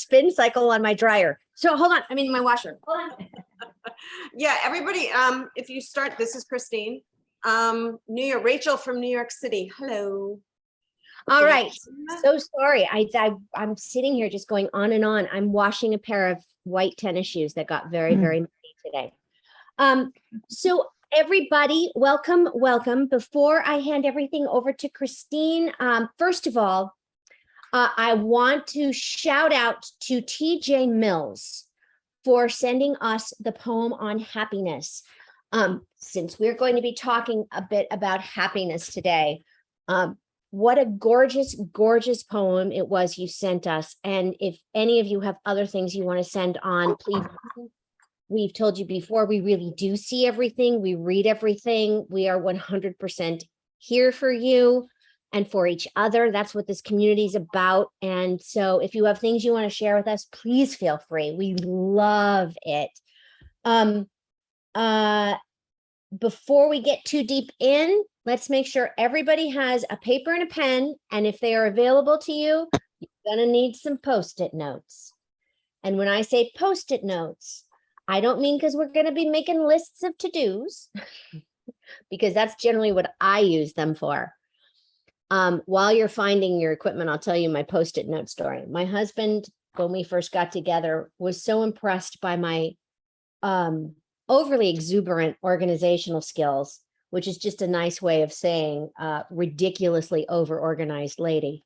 spin cycle on my dryer. So hold on, I'm in my washer. Hold on. Yeah, everybody, if you start, this is Christine. New York, Rachel from New York City. Hello. All right. So sorry. I'm sitting here just going on and on. I'm washing a pair of white tennis shoes that got very, very muddy today. So everybody, welcome, welcome. Before I hand everything over to Christine, first of all, I want to shout out to TJ Mills for sending us the poem on happiness. Since we're going to be talking a bit about happiness today, what a gorgeous, gorgeous poem it was you sent us. And if any of you have other things you want to send on, please. We've told you before, we really do see everything. We read everything. We are 100% here for you and for each other. That's what this community is about. And so if you have things you want to share with us, please feel free. We love it. Before we get too deep in, let's make sure everybody has a paper and a pen. And if they are available to you, you're going to need some Post-it notes. And when I say Post-it notes, I don't mean because we're going to be making lists of to-dos, because that's generally what I use them for. While you're finding your equipment, I'll tell you my Post-it note story. My husband, when we first got together, was so impressed by my overly exuberant organizational skills, which is just a nice way of saying ridiculously over-organized lady,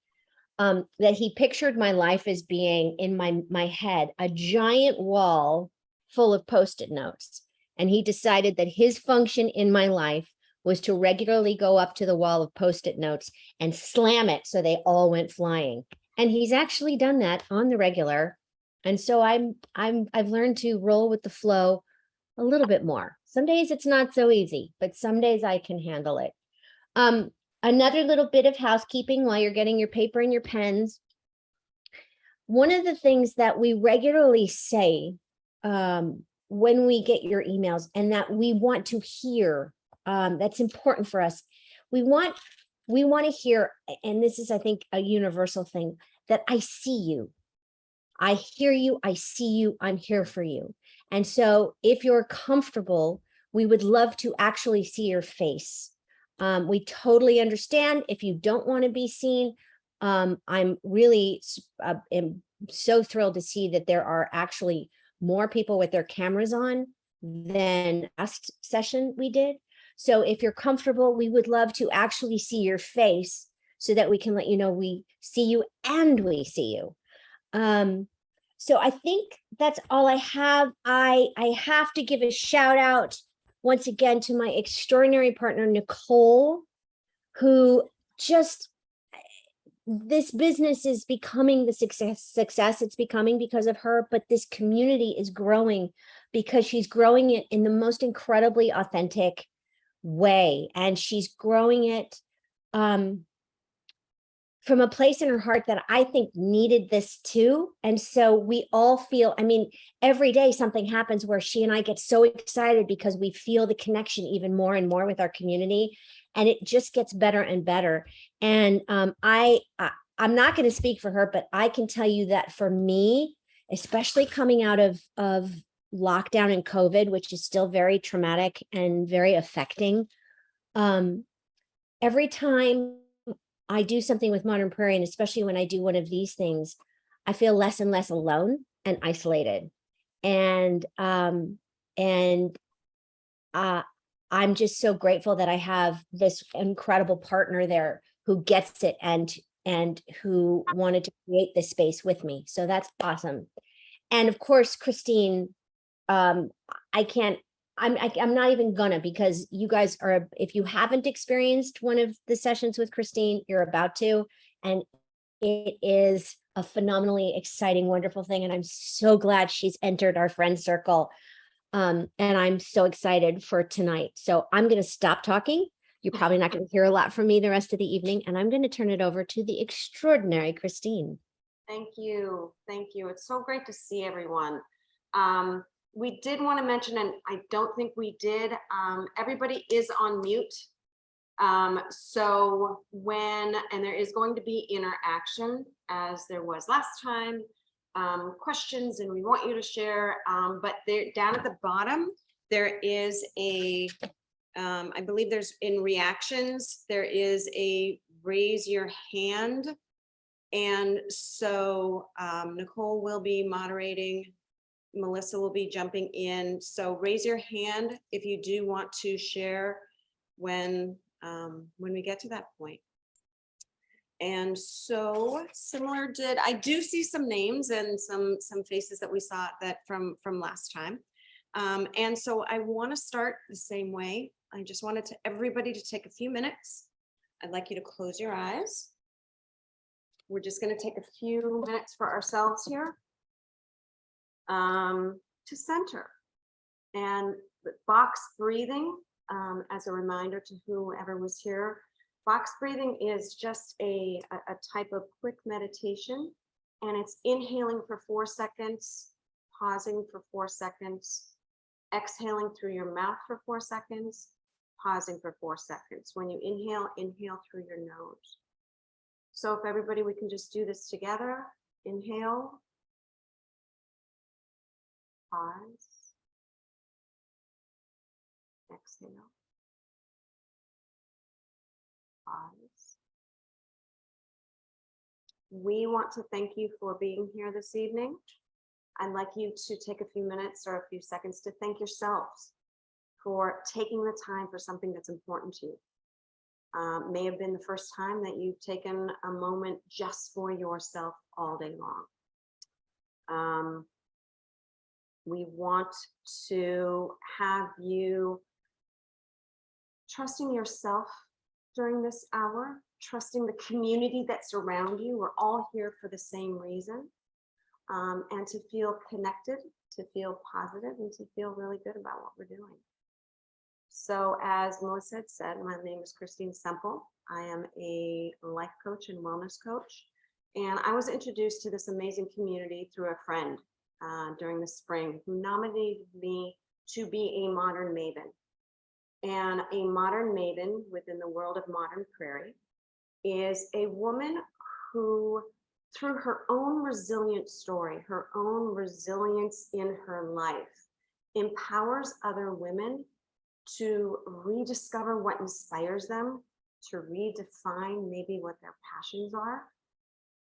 that he pictured my life as being in my head, a giant wall full of Post-it notes. And he decided that his function in my life was to regularly go up to the wall of Post-it notes and slam it so they all went flying. And he's actually done that on the regular. And so I've learned to roll with the flow a little bit more. Some days it's not so easy, but some days I can handle it. Another little bit of housekeeping while you're getting your paper and your pens. One of the things that we regularly say when we get your emails, and that we want to hear, that's important for us. We want to hear, and this is, I think, a universal thing, that I see you. I hear you, I see you, I'm here for you. And so if you're comfortable, we would love to actually see your face. We totally understand if you don't want to be seen. I'm really am so thrilled to see that there are actually more people with their cameras on than last session we did. So if you're comfortable, we would love to actually see your face so that we can let you know we see you and we see you. So I think that's all I have. I have to give a shout out once again to my extraordinary partner, Nicole, who just, this business is becoming the success it's becoming because of her, but this community is growing because she's growing it in the most incredibly authentic way. And she's growing it from a place in her heart that I think needed this too. And so we all feel, I mean, every day something happens where she and I get so excited because we feel the connection even more and more with our community. And it just gets better and better. And I'm not going to speak for her, but I can tell you that for me, especially coming out of lockdown and COVID, which is still very traumatic and very affecting, every time I do something with Modern Prairie, and especially when I do one of these things, I feel less and less alone and isolated. And I'm just so grateful that I have this incredible partner there who gets it and who wanted to create this space with me. So that's awesome. And of course, Christine, I'm not even gonna, because you guys are, if you haven't experienced one of the sessions with Christine, you're about to, and it is a phenomenally exciting, wonderful thing. And I'm so glad she's entered our friend circle. And I'm so excited for tonight. So I'm going to stop talking. You're probably not going to hear a lot from me the rest of the evening, and I'm going to turn it over to the extraordinary Christine. Thank you. Thank you. It's so great to see everyone. We did want to mention, and I don't think we did, everybody is on mute. So and there is going to be interaction as there was last time. questions and we want you to share. But there, down at the bottom, there is a, I believe there's in reactions, there is a raise your hand. And so Nicole will be moderating. Melissa will be jumping in. So raise your hand if you do want to share when we get to that point. And so similar I do see some names and some faces that we saw that from last time. And so I want to start the same way. I just wanted everybody to take a few minutes. I'd like you to close your eyes. We're just going to take a few minutes for ourselves here to center. And box breathing, as a reminder to whoever was here, box breathing is just a type of quick meditation, and it's inhaling for 4 seconds, pausing for 4 seconds, exhaling through your mouth for 4 seconds, pausing for 4 seconds. When you inhale, inhale through your nose. So if everybody, we can just do this together. Inhale, pause, exhale, pause. We want to thank you for being here this evening. I'd like you to take a few minutes or a few seconds to thank yourselves for taking the time for something that's important to you. May have been the first time that you've taken a moment just for yourself all day long. We want to have you trusting yourself during this hour, trusting the community that's around you. We're all here for the same reason, and to feel connected, to feel positive, and to feel really good about what we're doing. So as Melissa had said, my name is Christine Semple. I am a life coach and wellness coach. And I was introduced to this amazing community through a friend during the spring who nominated me to be a modern maven. And a modern maven within the world of modern Prairie is a woman who, through her own resilient story, her own resilience in her life, empowers other women to rediscover what inspires them, to redefine maybe what their passions are.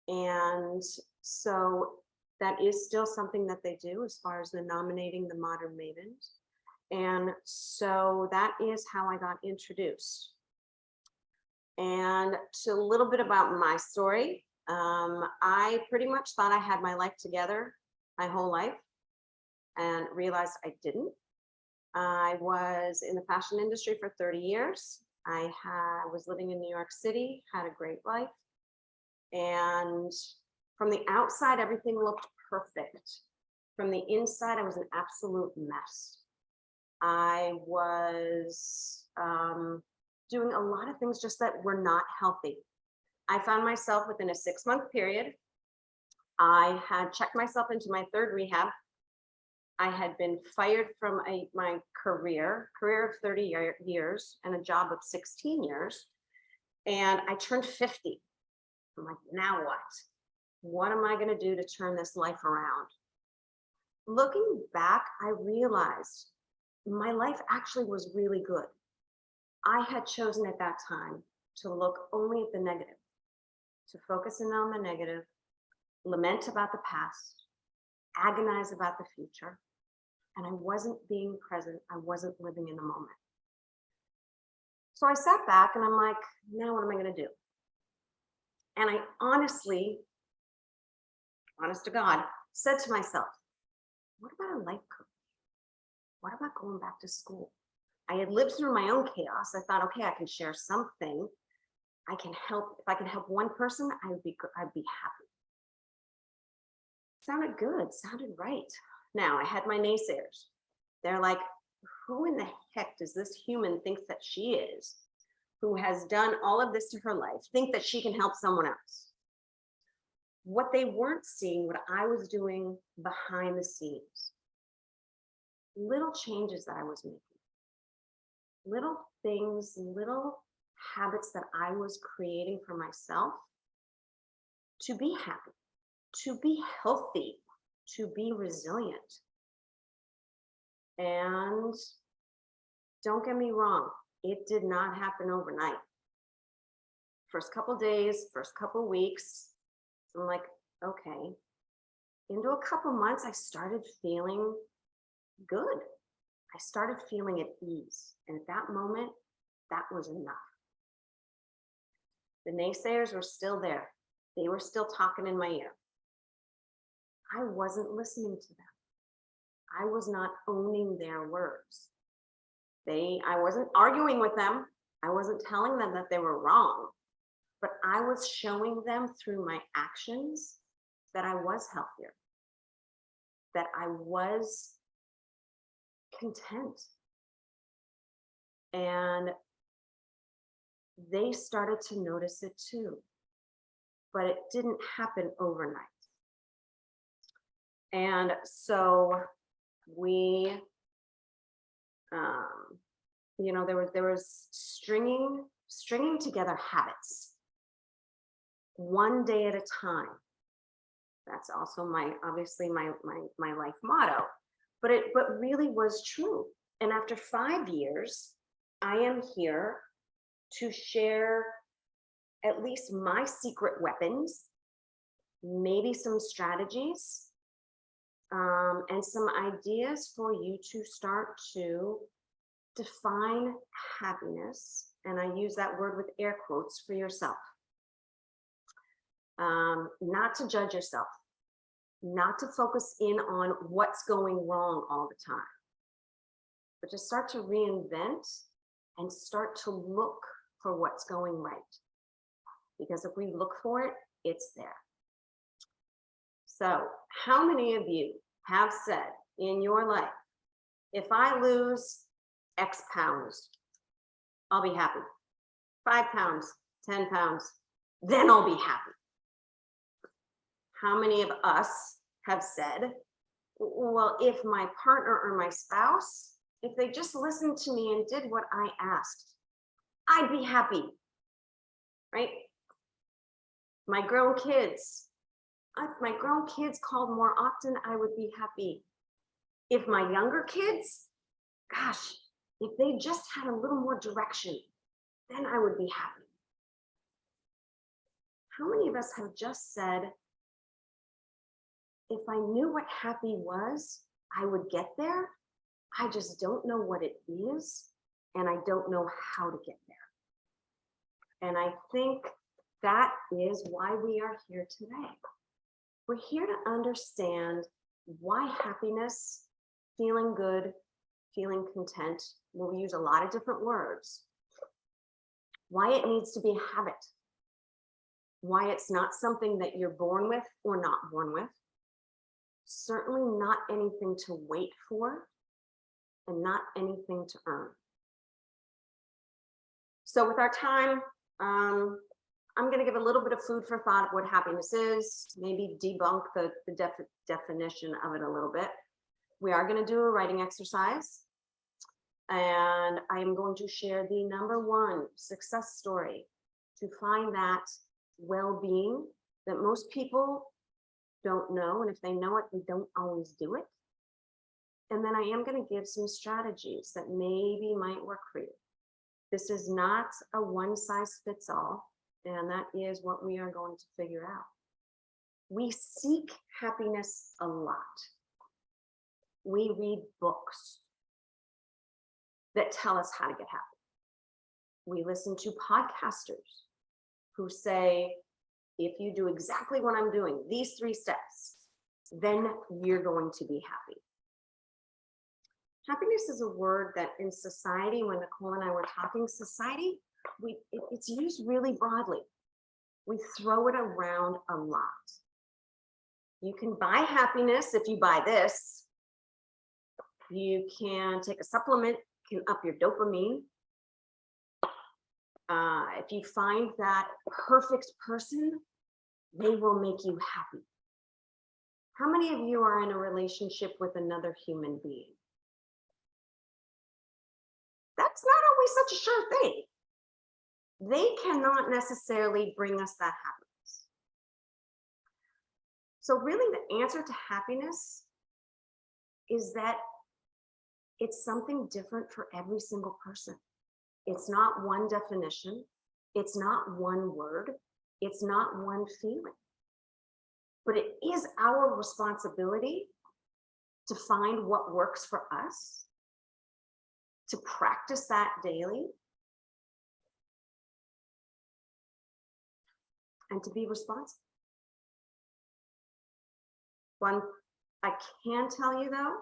And so that is still something that they do as far as the nominating the modern mavens. And so that is how I got introduced. And to a little bit about my story, I pretty much thought I had my life together my whole life and realized I didn't. I was in the fashion industry for 30 years. I was living in New York City, had a great life. And from the outside, everything looked perfect. From the inside, I was an absolute mess. I was doing a lot of things just that were not healthy. I found myself within a 6-month period. I had checked myself into my 3rd rehab. I had been fired from my career of 30 years and a job of 16 years. And I turned 50. I'm like, now what? What am I going to do to turn this life around? Looking back, I realized my life actually was really good. I had chosen at that time to look only at the negative, to focus in on the negative, lament about the past, agonize about the future. And I wasn't being present. I wasn't living in the moment. So I sat back and I'm like, now what am I going to do? And I honestly, honest to God, said to myself, what about a life coach? What about going back to school? I had lived through my own chaos. I thought, okay, I can share something. I can help. If I can help one person, I'd be happy. Sounded good, sounded right. Now I had my naysayers. They're like, who in the heck does this human think that she is, who has done all of this to her life, think that she can help someone else? What they weren't seeing, what I was doing behind the scenes, little changes that I was making, little things, little habits that I was creating for myself to be happy, to be healthy, to be resilient. And don't get me wrong, it did not happen overnight. First couple days, first couple weeks, I'm like, okay. Into a couple months, I started feeling good. I started feeling at ease. And at that moment, that was enough. The naysayers were still there. They were still talking in my ear. I wasn't listening to them. I was not owning their words. I wasn't arguing with them. I wasn't telling them that they were wrong, but I was showing them through my actions that I was healthier, that I was content. And they started to notice it too, but it didn't happen overnight. And so we, there was stringing together habits, one day at a time. That's also obviously my life motto, but really was true. And after 5 years, I am here to share at least my secret weapons, maybe some strategies, and some ideas for you to start to define happiness. And I use that word with air quotes for yourself. Not to judge yourself, not to focus in on what's going wrong all the time, but to start to reinvent and start to look for what's going right. Because if we look for it, it's there. So how many of you have said in your life, if I lose X pounds, I'll be happy. 5 pounds, 10 pounds, then I'll be happy. How many of us have said, well, if my partner or my spouse, if they just listened to me and did what I asked, I'd be happy, right? My grown kids, if my grown kids called more often, I would be happy. If my younger kids, gosh, if they just had a little more direction, then I would be happy. How many of us have just said, if I knew what happy was, I would get there. I just don't know what it is, and I don't know how to get there. And I think that is why we are here today. We're here to understand why happiness, feeling good, feeling content, we'll use a lot of different words, why it needs to be a habit, why it's not something that you're born with or not born with, certainly not anything to wait for, and not anything to earn. So with our time, I'm going to give a little bit of food for thought of what happiness is, maybe debunk the definition of it a little bit. We are going to do a writing exercise, and I am going to share the #1 success story to find that well-being that most people don't know, and if they know it, they don't always do it. And then I am going to give some strategies that maybe might work for you. This is not a one-size-fits-all, and that is what we are going to figure out. We seek happiness a lot. We read books that tell us how to get happy. We listen to podcasters who say, if you do exactly what I'm doing, these 3 steps, then you're going to be happy. Happiness is a word that in society, when Nicole and I were talking, society, it's used really broadly. We throw it around a lot. You can buy happiness if you buy this. You can take a supplement, can up your dopamine. If you find that perfect person, they will make you happy. How many of you are in a relationship with another human being? That's not always such a sure thing. They cannot necessarily bring us that happiness. So really the answer to happiness is that it's something different for every single person. It's not one definition. It's not one word. It's not one feeling. But it is our responsibility to find what works for us, to practice that daily, and to be responsible. One I can tell you though,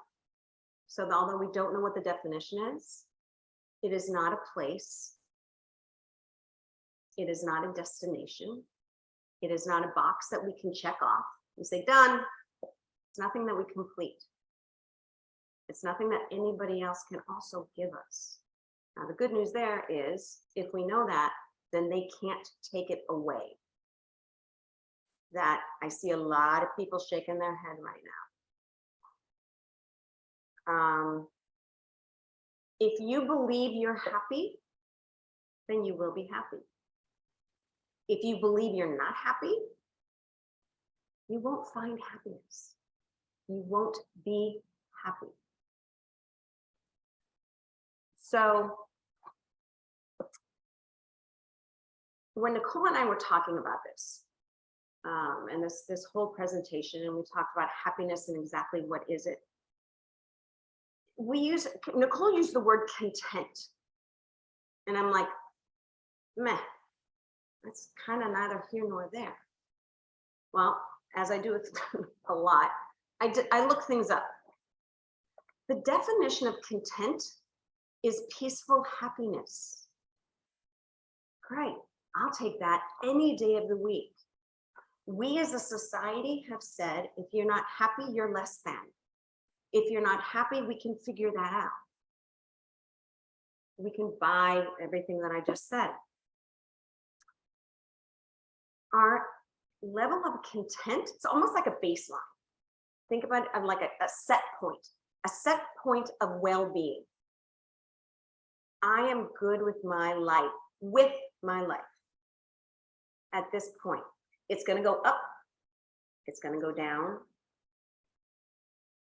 so that although we don't know what the definition is, it is not a place. It is not a destination. It is not a box that we can check off and say, done. It's nothing that we complete. It's nothing that anybody else can also give us. Now, the good news there is if we know that, then they can't take it away. That I see a lot of people shaking their head right now. If you believe you're happy, then you will be happy. If you believe you're not happy, you won't find happiness. You won't be happy. So when Nicole and I were talking about this, and this whole presentation, and we talked about happiness and exactly what is it, Nicole used the word content. And I'm like, meh, that's kind of neither here nor there. Well, as I do with a lot, I look things up. The definition of content is peaceful happiness. Great, I'll take that any day of the week. We as a society have said, if you're not happy, you're less than. If you're not happy, we can figure that out. We can buy everything that I just said. Our level of content, it's almost like a baseline. Think about it like a set point of well-being. I am good with my life, at this point. It's going to go up. It's going to go down.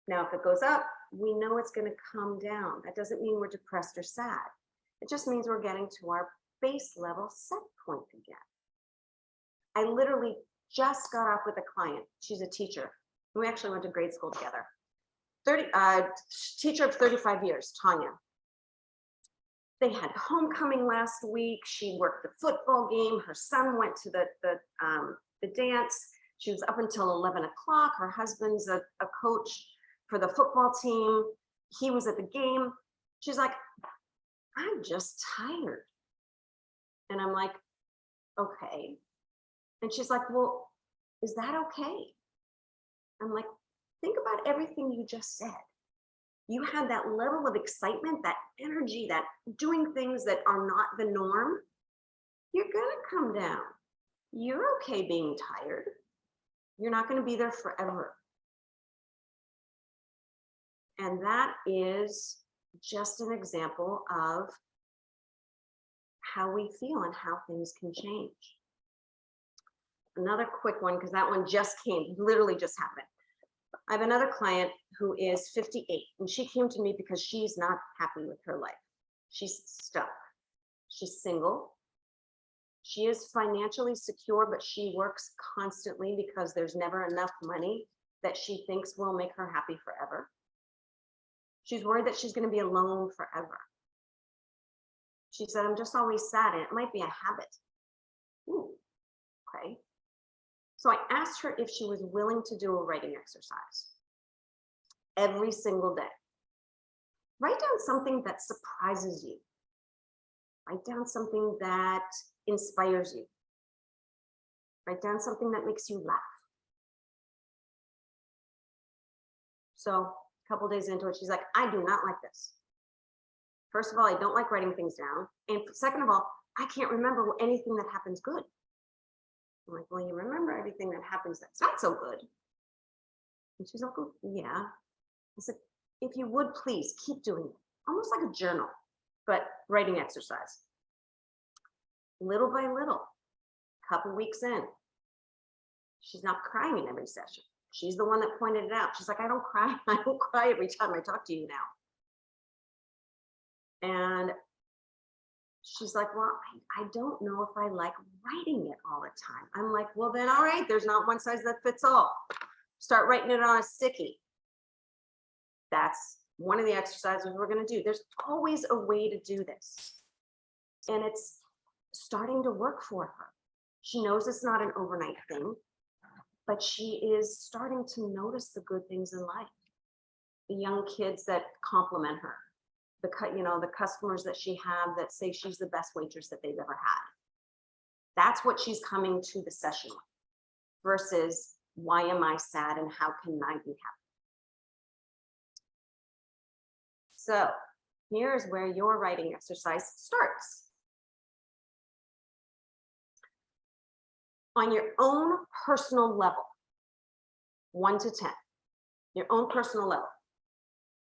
Now, if it goes up, we know it's going to come down. That doesn't mean we're depressed or sad. It just means we're getting to our base level set point again. I literally just got off with a client. She's a teacher. We actually went to grade school together. Teacher of 35 years, Tanya. They had homecoming last week. She worked the football game. Her son went to the dance. She was up until 11 o'clock. Her husband's a coach for the football team. He was at the game. She's like, I'm just tired. And I'm like, okay. And she's like, well, is that okay? I'm like, think about everything you just said. You had that level of excitement, that energy, that doing things that are not the norm. You're gonna come down. You're okay being tired. You're not gonna be there forever. And that is just an example of how we feel and how things can change. Another quick one, because that one just came, literally just happened. I have another client who is 58, and she came to me because she's not happy with her life. She's stuck. She's single. She is financially secure, but she works constantly because there's never enough money that she thinks will make her happy forever. She's worried that she's going to be alone forever. She said, I'm just always sad, and it might be a habit. Ooh, okay. So I asked her if she was willing to do a writing exercise every single day. Write down something that surprises you. Write down something that inspires you. Write down something that makes you laugh. So a couple days into it, she's like, I do not like this. First of all, I don't like writing things down. And second of all, I can't remember anything that happens good. I'm like, well, you remember everything that happens that's not so good. And she's like, oh, yeah. I said, if you would please keep doing it. Almost like a journal, but writing exercise. Little by little, couple weeks in, she's not crying in every session. She's the one that pointed it out. She's like, I don't cry. I don't cry every time I talk to you now. And she's like, well, I don't know if I like writing it all the time. I'm like, well, then, all right, there's not one size that fits all. Start writing it on a sticky. That's one of the exercises we're going to do. There's always a way to do this. And it's starting to work for her. She knows it's not an overnight thing, but she is starting to notice the good things in life. The young kids that compliment her, the customers that she have that say she's the best waitress that they've ever had. That's what she's coming to the session with, versus why am I sad and how can I be happy? So here's where your writing exercise starts. On your own personal level, 1 to 10, your own personal level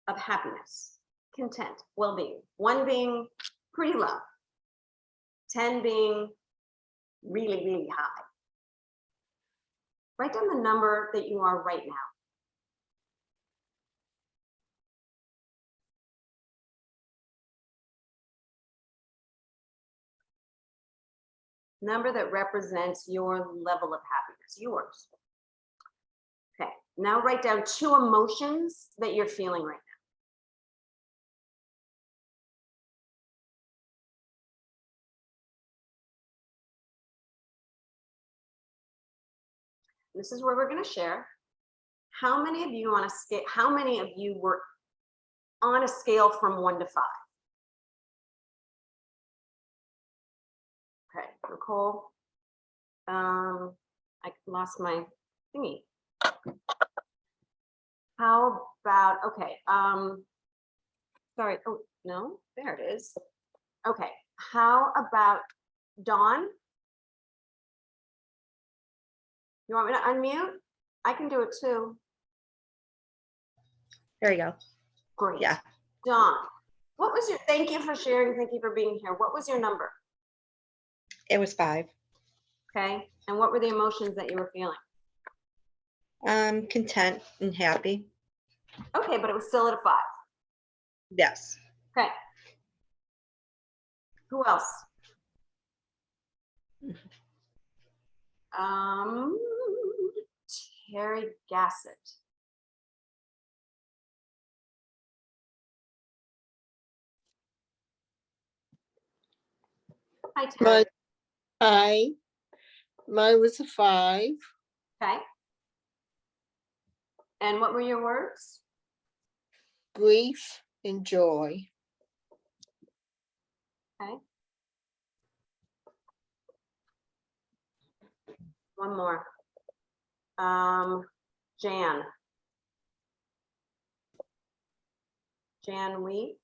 of happiness, content, well-being. 1 being pretty low, 10 being really, really high. Write down the number that you are right now. Number that represents your level of happiness, yours. Okay, now write down 2 emotions that you're feeling right now. This is where we're going to share. How many of you were on a scale from 1 to 5? Okay, Nicole, I lost my thingy. How about, okay, sorry, oh, no, there it is. Okay, how about Dawn? You want me to unmute? I can do it too. There you go. Great. Yeah. Dawn, what was your, thank you for sharing, thank you for being here. What was your number? It was 5. Okay, and what were the emotions that you were feeling? Content and happy. Okay, but it was still at a 5. Yes. Okay. Who else? Terry Gassett. Hi, Terry. Hi, mine was a 5. Okay. And what were your words? Grief and joy. Okay. One more. Jan. Jan Wee.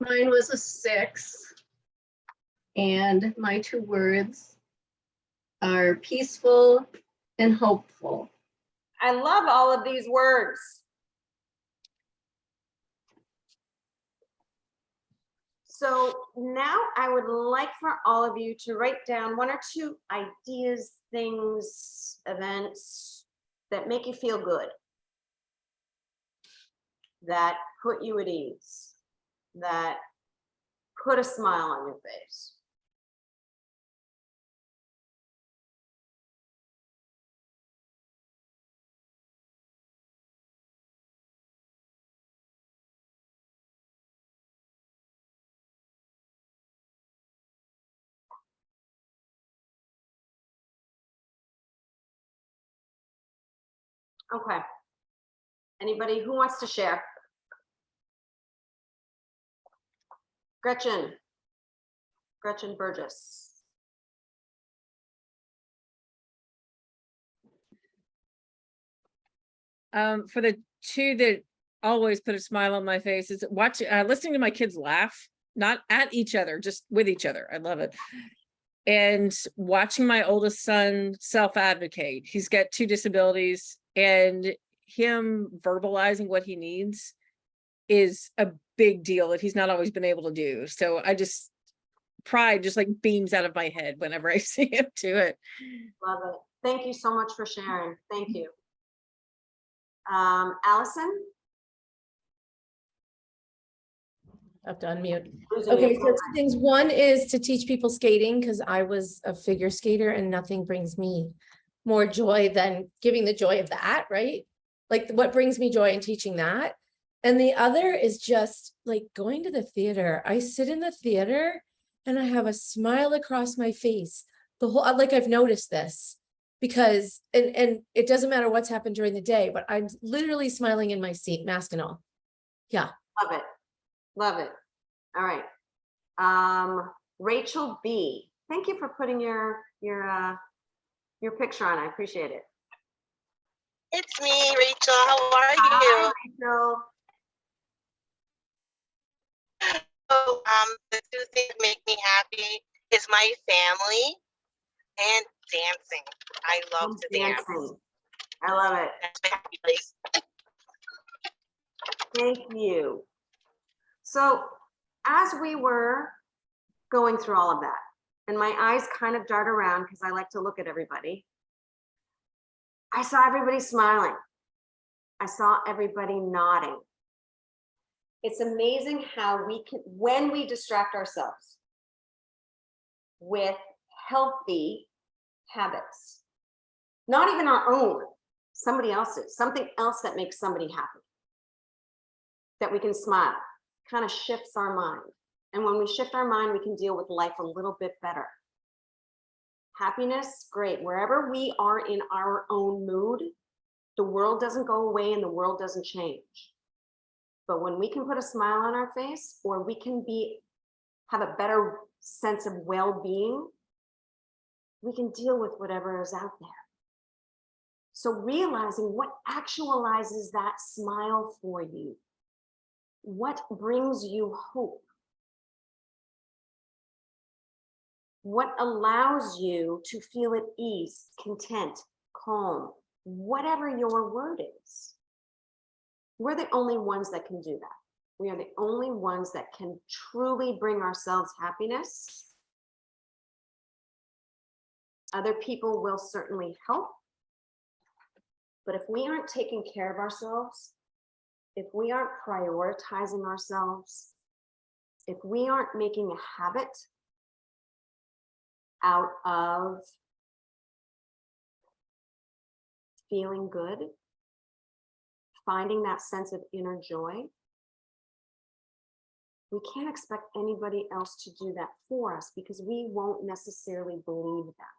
Mine was a 6. And my 2 words are peaceful and hopeful. I love all of these words. So now I would like for all of you to write down 1 or 2 ideas, things, events that make you feel good, that put you at ease, that put a smile on your face. Okay. Anybody who wants to share? Gretchen Burgess. For the 2 that always put a smile on my face is listening to my kids laugh, not at each other, just with each other. I love it. And watching my oldest son self-advocate. He's got 2 disabilities, and him verbalizing what he needs is a big deal that he's not always been able to do. So pride just like beams out of my head whenever I see him do it. Love it. Thank you so much for sharing. Thank you. Allison? I have to unmute. Losing your Okay, so voice. 2 things. One is to teach people skating because I was a figure skater and nothing brings me more joy than giving the joy of that, right? Like what brings me joy in teaching that. And the other is just like going to the theater. I sit in the theater and I have a smile across my face. The whole, like I've noticed this because, and it doesn't matter what's happened during the day, but I'm literally smiling in my seat, mask and all. Yeah. Love it. Love it. All right. Rachel B. Thank you for putting your picture on. I appreciate it. It's me, Rachel. How are Hi, you? Rachel. So, the two things that make me happy is my family and dancing. I love to dance. Dancing. I love it. That's my happy place. Thank you. So as we were going through all of that, and my eyes kind of dart around because I like to look at everybody, I saw everybody smiling. I saw everybody nodding. It's amazing how we can, when we distract ourselves with healthy habits, not even our own, somebody else's, something else that makes somebody happy, that we can smile, kind of shifts our mind. And when we shift our mind, we can deal with life a little bit better. Happiness, great. Wherever we are in our own mood, the world doesn't go away and the world doesn't change. But when we can put a smile on our face, or we can have a better sense of well-being, we can deal with whatever is out there. So realizing what actualizes that smile for you, what brings you hope, what allows you to feel at ease, content, calm, whatever your word is. We're the only ones that can do that. We are the only ones that can truly bring ourselves happiness. Other people will certainly help. But if we aren't taking care of ourselves, if we aren't prioritizing ourselves, if we aren't making a habit out of feeling good, finding that sense of inner joy, we can't expect anybody else to do that for us because we won't necessarily believe that.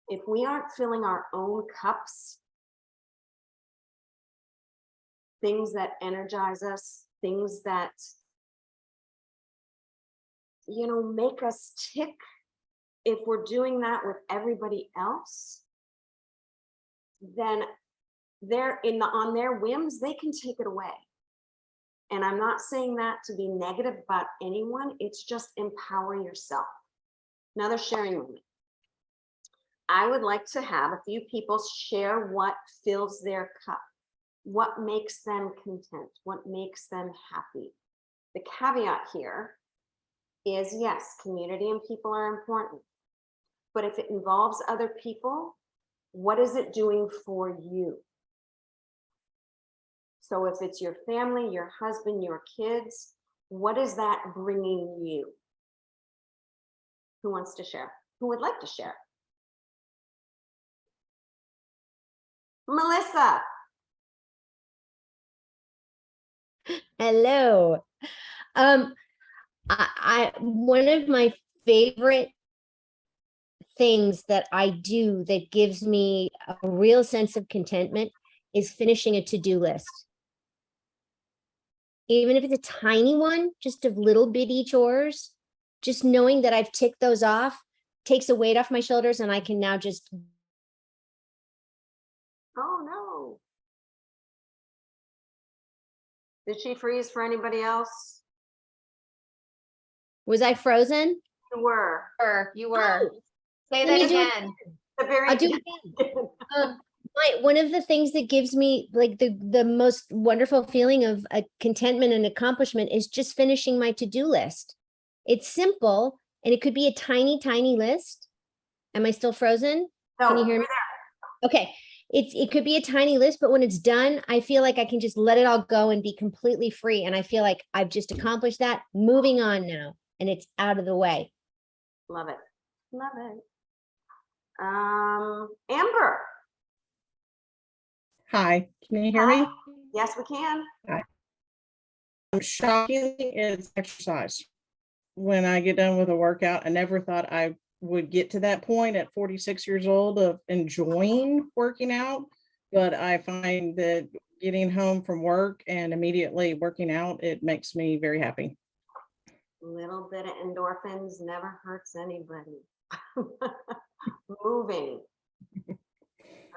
If we aren't filling our own cups, things that energize us, things that, make us tick, if we're doing that with everybody else, then on their whims, they can take it away. And I'm not saying that to be negative about anyone, it's just empower yourself. Another sharing moment. I would like to have a few people share what fills their cup, what makes them content, what makes them happy. The caveat here is, yes, community and people are important, but if it involves other people, what is it doing for you? So if it's your family, your husband, your kids, what is that bringing you? Who wants to share? Who would like to share? Melissa. Hello. I one of my favorite things that I do that gives me a real sense of contentment is finishing a to-do list. Even if it's a tiny one, just of little bitty chores, just knowing that I've ticked those off takes a weight off my shoulders and I can now just. Oh no. Did she freeze for anybody else? Was I frozen? You were. You were. Say Let that me do it again. The very I'll do it again. One of the things that gives me like the most wonderful feeling of a contentment and accomplishment is just finishing my to-do list. It's simple and it could be a tiny, tiny list. Am I still frozen? No, Can you hear you're me? Okay. It could be a tiny list, but when it's done, I feel like I can just let it all go and be completely free. And I feel like I've just accomplished that. Moving on now, and it's out of the way. Love it. Love it. Amber. Hi, can you hear me? Hi. Yes, we can. Shockingly, it's exercise. When I get done with a workout, I never thought I would get to that point at 46 years old of enjoying working out. But I find that getting home from work and immediately working out, it makes me very happy. Little bit of endorphins never hurts anybody. Moving.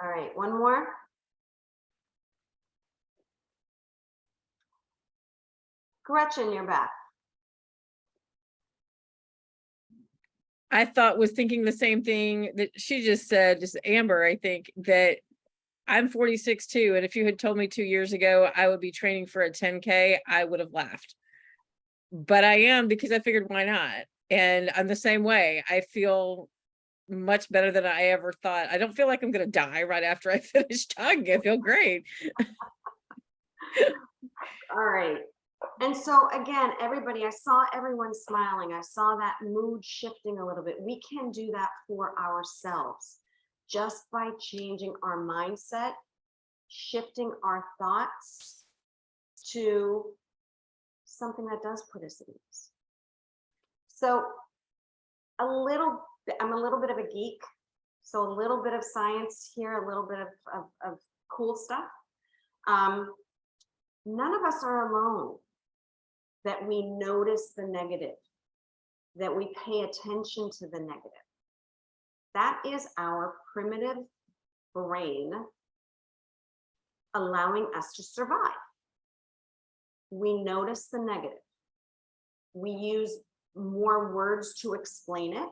All right, one more. Gretchen, you're back. I was thinking the same thing that she just said, just Amber, I think that I'm 46 too. And if you had told me 2 years ago, I would be training for a 10K, I would have laughed. But I am, because I figured why not? And I'm the same way. I feel much better than I ever thought. I don't feel like I'm going to die right after I finish jogging. I feel great. All right. And so again, everybody, I saw everyone smiling. I saw that mood shifting a little bit. We can do that for ourselves just by changing our mindset, shifting our thoughts to something that does put us at ease. So I'm a little bit of a geek. So a little bit of science here, a little bit of cool stuff. None of us are alone that we notice the negative, that we pay attention to the negative. That is our primitive brain allowing us to survive. We notice the negative. We use more words to explain it.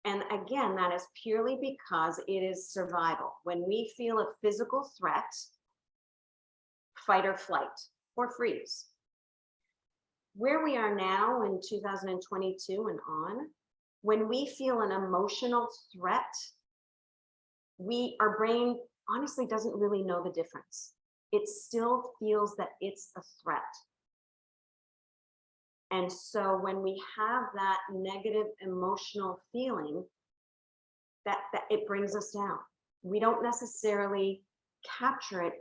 And again, that is purely because it is survival. When we feel a physical threat, fight or flight or freeze. Where we are now in 2022 and on, when we feel an emotional threat, our brain honestly doesn't really know the difference. It still feels that it's a threat. And so when we have that negative emotional feeling, that it brings us down. We don't necessarily capture it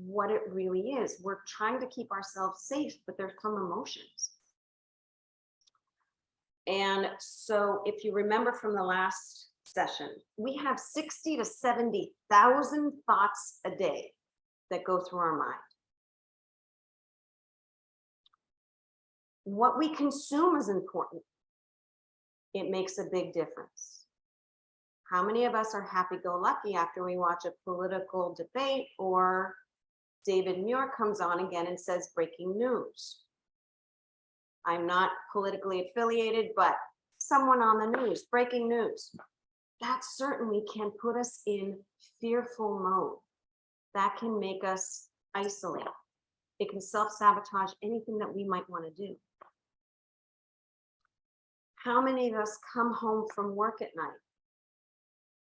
what it really is. We're trying to keep ourselves safe, but there's some emotions. And so if you remember from the last session, we have 60 to 70,000 thoughts a day that go through our mind. What we consume is important. It makes a big difference. How many of us are happy-go-lucky after we watch a political debate or David Muir comes on again and says breaking news? I'm not politically affiliated, but someone on the news, breaking news. That certainly can put us in fearful mode. That can make us isolate. It can self-sabotage anything that we might want to do. How many of us come home from work at night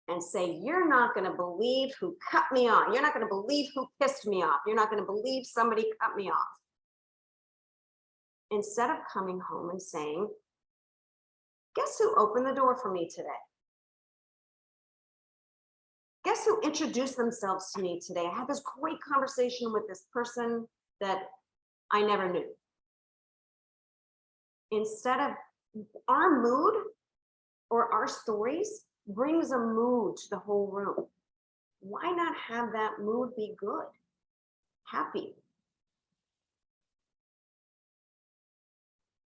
and say, you're not going to believe who cut me off. You're not going to believe who pissed me off. You're not going to believe somebody cut me off. Instead of coming home and saying, guess who opened the door for me today? Guess who introduced themselves to me today? I had this great conversation with this person that I never knew. Instead of our mood or our stories brings a mood to the whole room. Why not have that mood be good, happy?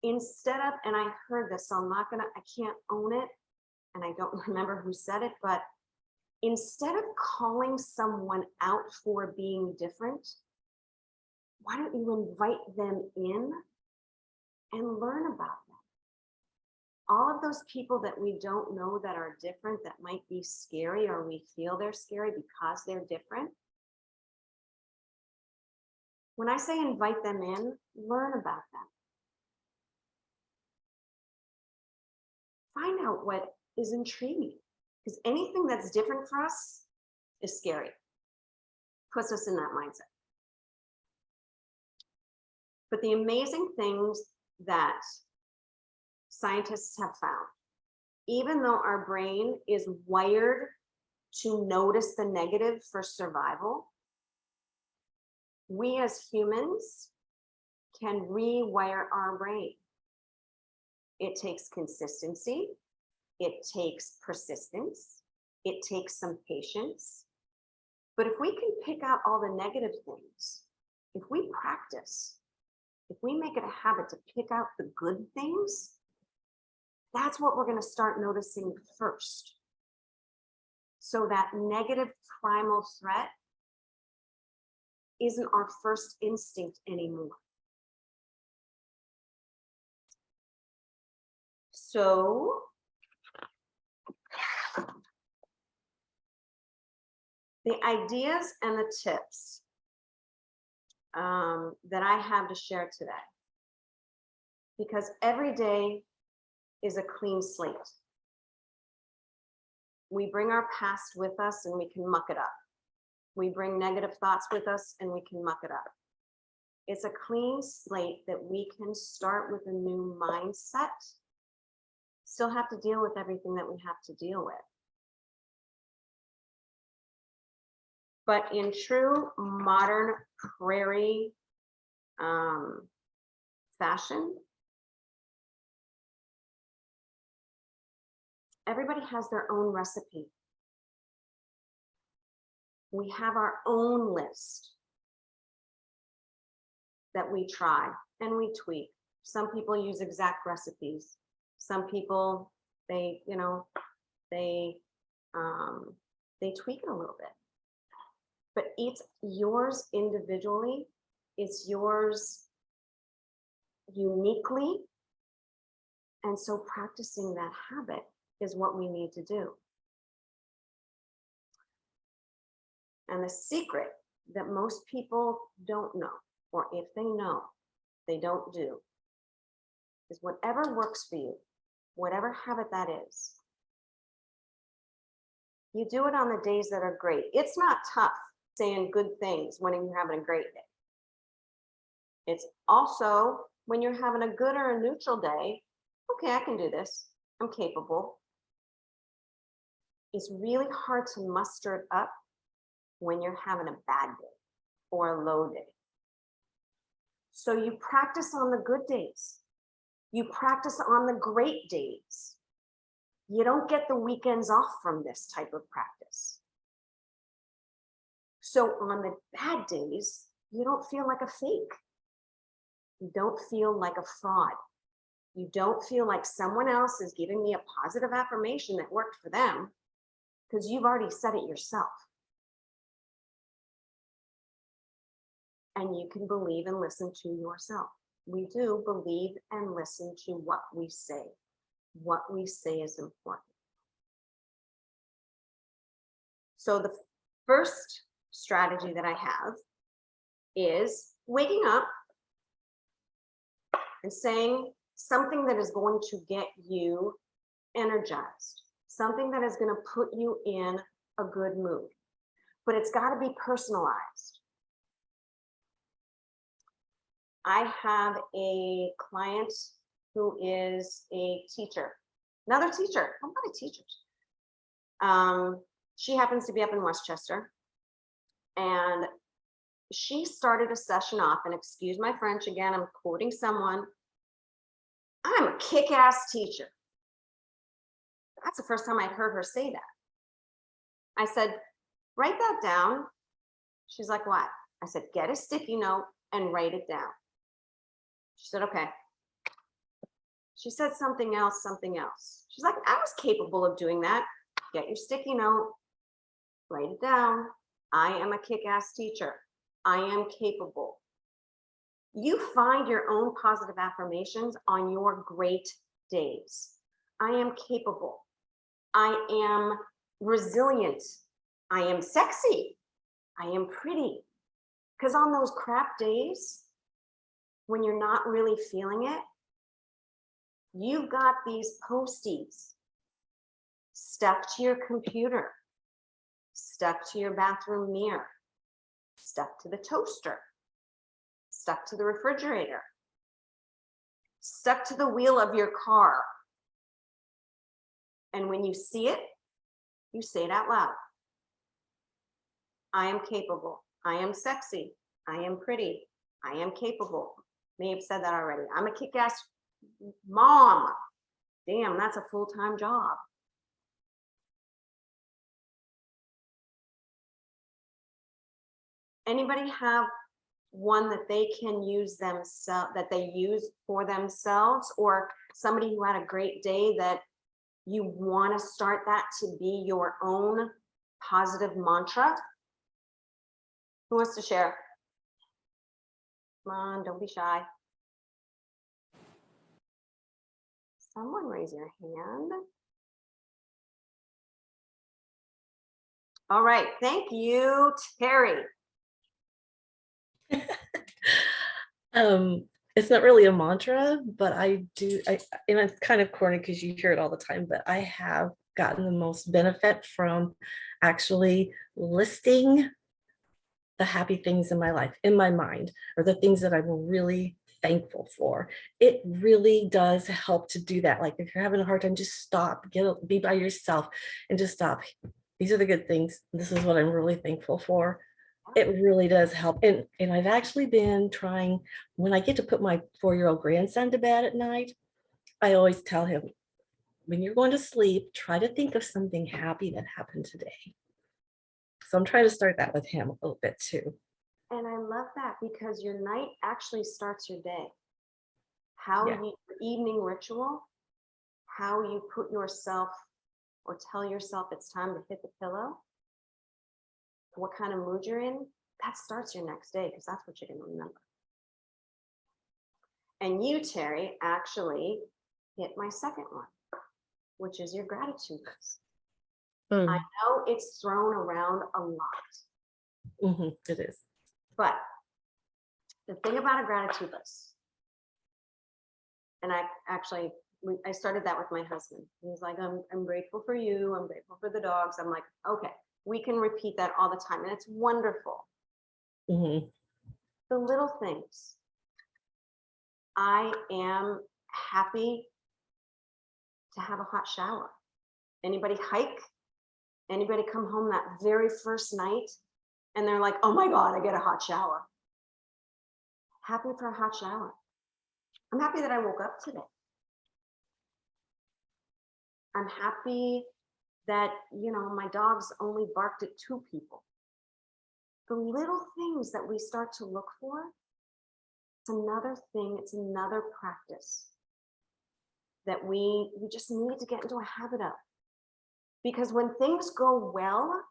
Instead of, and I heard this, so I can't own it, and I don't remember who said it, but instead of calling someone out for being different, why don't you invite them in and learn about them? All of those people that we don't know that are different, that might be scary, or we feel they're scary because they're different. When I say invite them in, learn about them. find out what is intriguing, because anything that's different for us is scary. Puts us in that mindset. But the amazing things that scientists have found, even though our brain is wired to notice the negative for survival, we as humans can rewire our brain. It takes consistency, it takes persistence, it takes some patience. But if we can pick out all the negative things, if we practice, if we make it a habit to pick out the good things, that's what we're going to start noticing first. So that negative primal threat isn't our first instinct anymore. So the ideas and the tips that I have to share today, because every day is a clean slate. We bring our past with us and we can muck it up. We bring negative thoughts with us and we can muck it up. It's a clean slate that we can start with a new mindset. Still have to deal with everything that we have to deal with. But in true modern prairie fashion, everybody has their own recipe. We have our own list that we try and we tweak. Some people use exact recipes. Some people, they tweak it a little bit. But it's yours individually. It's yours uniquely. And so practicing that habit is what we need to do. And the secret that most people don't know, or if they know, they don't do, is whatever works for you, whatever habit that is, you do it on the days that are great. It's not tough saying good things when you're having a great day. It's also when you're having a good or a neutral day, okay, I can do this, I'm capable. It's really hard to muster it up when you're having a bad day or a low day. So you practice on the good days. You practice on the great days. You don't get the weekends off from this type of practice. So on the bad days, you don't feel like a fake. You don't feel like a fraud. You don't feel like someone else is giving me a positive affirmation that worked for them, because you've already said it yourself. And you can believe and listen to yourself. We do believe and listen to what we say. What we say is important. So the first strategy that I have is waking up and saying something that is going to get you energized, something that is going to put you in a good mood, but it's got to be personalized. I have a client who is a teacher, another teacher. I'm not a teacher. She happens to be up in Westchester, and she started a session off, and excuse my French again, I'm quoting someone. I'm a kick-ass teacher. That's the first time I heard her say that. I said, write that down. She's like, what? I said, get a sticky note and write it down. She said, okay. She said something else, something else. She's like, I was capable of doing that. Get your sticky note, write it down. I am a kick-ass teacher. I am capable. You find your own positive affirmations on your great days. I am capable. I am resilient. I am sexy. I am pretty. Because on those crap days, when you're not really feeling it, You've got these posties stuck to your computer, stuck to your bathroom mirror, stuck to the toaster, stuck to the refrigerator, stuck to the wheel of your car. And when you see it, you say it out loud. I am capable. I am sexy. I am pretty. I am capable. May have said that already. I'm a kick-ass mom. Damn, that's a full-time job. Anybody have one that they can use themselves, that they use for themselves, or somebody who had a great day that you want to start that to be your own positive mantra? Who wants to share? Come on, don't be shy. Someone raise your hand. All right, thank you, Terry. It's not really a mantra, but and it's kind of corny because you hear it all the time, but I have gotten the most benefit from actually listing the happy things in my life, in my mind, or the things that I'm really thankful for. It really does help to do that. Like if you're having a hard time, just stop, be by yourself and just stop. These are the good things. This is what I'm really thankful for. It really does help. And I've actually been trying, when I get to put my 4-year-old grandson to bed at night, I always tell him, when you're going to sleep, try to think of something happy that happened today. So I'm trying to start that with him a little bit too. And I love that because your night actually starts your day. How Yeah. your evening ritual, how you put yourself or tell yourself it's time to hit the pillow, what kind of mood you're in, that starts your next day because that's what you're going to remember. And you, Terry, actually hit my second one, which is your gratitude list. I know it's thrown around a lot. It is. But the thing about a gratitude list, and I started that with my husband. He's like, I'm grateful for you. I'm grateful for the dogs. I'm like, okay, we can repeat that all the time. And it's wonderful. The little things. I am happy to have a hot shower. Anybody hike? Anybody come home that very first night and they're like, oh my God, I get a hot shower. Happy for a hot shower. I'm happy that I woke up today. I'm happy that, my dogs only barked at 2 people. The little things that we start to look for, it's another thing, it's another practice that we just need to get into a habit of. Because when things go well,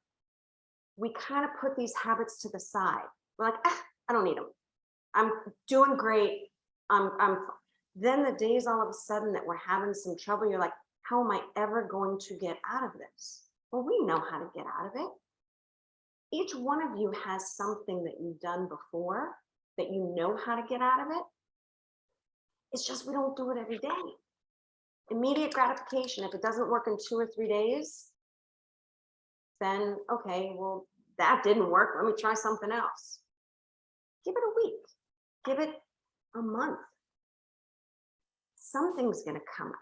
we kind of put these habits to the side. We're like, I don't need them. I'm doing great. Then the days all of a sudden that we're having some trouble, you're like, how am I ever going to get out of this? Well, we know how to get out of it. Each one of you has something that you've done before that you know how to get out of it. It's just we don't do it every day. Immediate gratification, if it doesn't work in 2 or 3 days, then okay, well, that didn't work. Let me try something else. Give it a week. Give it a month. Something's going to come out.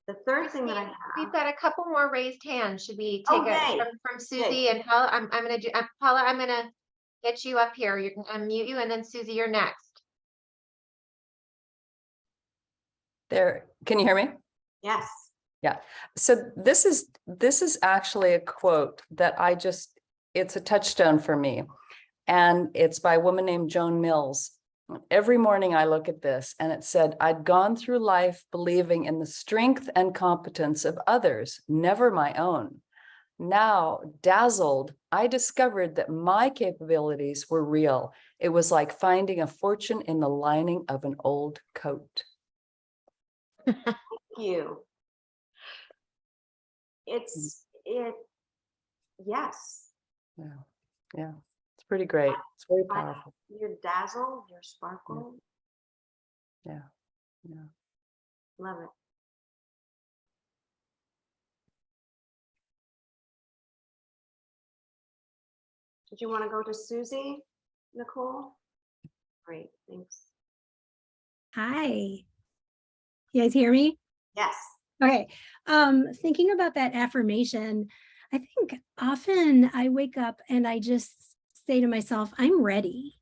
The third thing that I have. We've got a couple more raised hands. Should we take Okay. it from Susie and Paula? I'm gonna do Paula, I'm gonna get you up here. You can unmute you, and then Susie, you're next. There, can you hear me? Yes. Yeah. So this is actually a quote that it's a touchstone for me. And it's by a woman named Joan Mills. Every morning I look at this and it said, I'd gone through life believing in the strength and competence of others, never my own. Now, dazzled, I discovered that my capabilities were real. It was like finding a fortune in the lining of an old coat. Thank you. Yes. Yeah, it's It's pretty great. It's very I- powerful. Your dazzle, your sparkle, Yeah. Yeah. love it. Did you want to go to Susie, Nicole? Great, thanks. Hi. You guys hear me? Yes. Okay. Thinking about that affirmation, I think often I wake up and I just say to myself, I'm ready.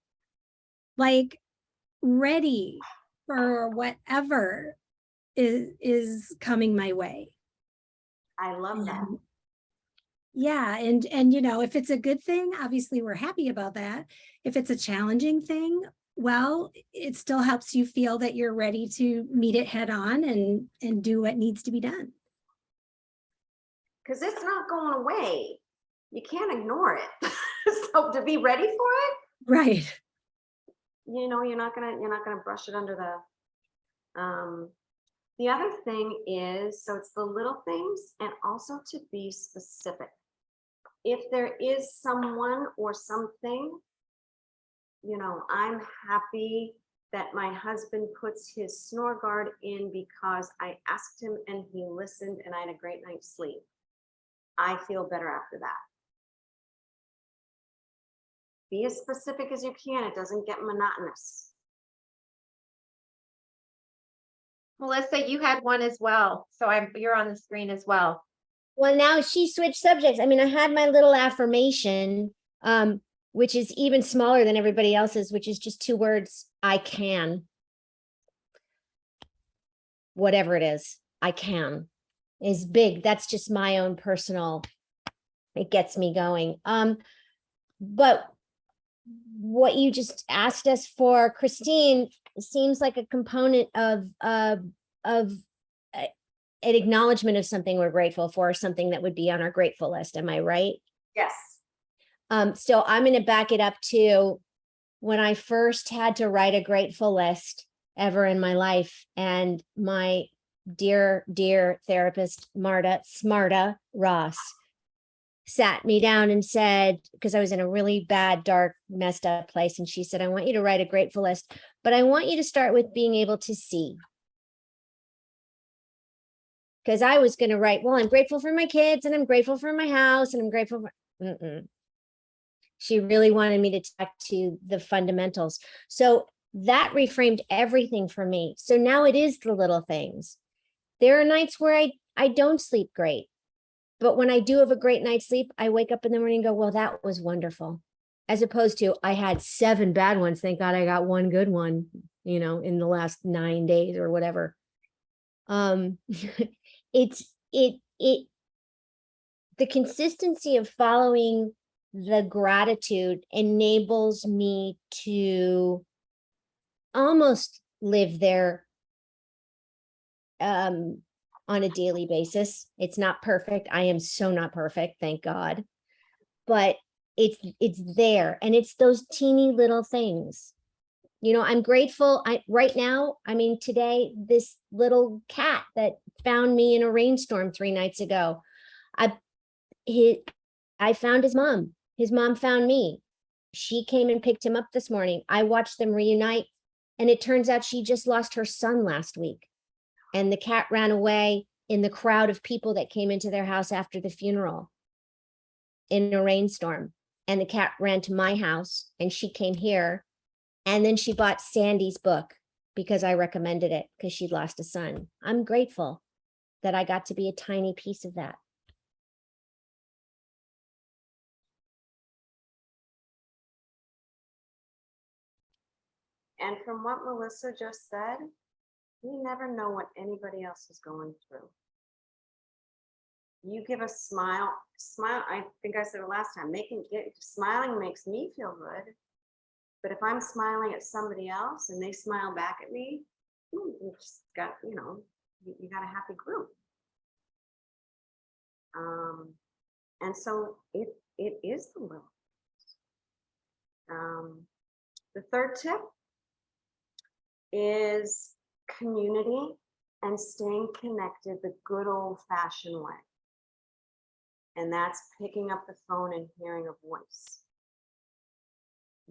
Like ready for whatever is coming my way. I love that. And yeah, and you know, if it's a good thing, obviously we're happy about that. If it's a challenging thing, well, it still helps you feel that you're ready to meet it head on and do what needs to be done. Because it's not going away. You can't ignore it. So to be ready for it, Right. you know, you're not gonna brush it under the other thing is, so it's the little things and also to be specific. If there is someone or something, you know, I'm happy that my husband puts his snore guard in because I asked him and he listened and I had a great night's sleep. I feel better after that. Be as specific as you can. It doesn't get monotonous. Melissa, you had one as well. So you're on the screen as well. Well, now she switched subjects. I mean, I had my little affirmation, which is even smaller than everybody else's, which is just 2 words, I can. Whatever it is, I can is big. That's just my own personal, it gets me going. But what you just asked us for, Christine, seems like a component of an acknowledgement of something we're grateful for, something that would be on our grateful list. Am I right? Yes. So I'm going to back it up to when I first had to write a grateful list ever in my life. And my dear therapist, Smarta Ross, sat me down and said, because I was in a really bad, dark, messed up place. And she said, I want you to write a grateful list, but I want you to start with being able to see. Because I was going to write, well, I'm grateful for my kids and I'm grateful for my house and I'm grateful for, She really wanted me to talk to the fundamentals. So that reframed everything for me. So now it is the little things. There are nights where I don't sleep great. But when I do have a great night's sleep, I wake up in the morning and go, well, that was wonderful. As opposed to I had 7 bad ones. Thank God I got 1 good one, you know, in the last 9 days or whatever. The consistency of following the gratitude enables me to almost live there on a daily basis. It's not perfect. I am so not perfect, thank God. But it's there, and it's those teeny little things. You know, I'm grateful. Right now, I mean, today, this little cat that found me in a rainstorm 3 nights ago, I found his mom. His mom found me. She came and picked him up this morning. I watched them reunite, and it turns out she just lost her son last week. And the cat ran away in the crowd of people that came into their house after the funeral in a rainstorm. And the cat ran to my house, and she came here. And then she bought Sandy's book because I recommended it because she'd lost a son. I'm grateful that I got to be a tiny piece of that. And from what Melissa just said, we never know what anybody else is going through. You give a smile, I think I said it last time, smiling makes me feel good. But if I'm smiling at somebody else and they smile back at me, you just got, you know, you got a happy group. And so it is the little. The third tip is community and staying connected the good old-fashioned way. And that's picking up the phone and hearing a voice.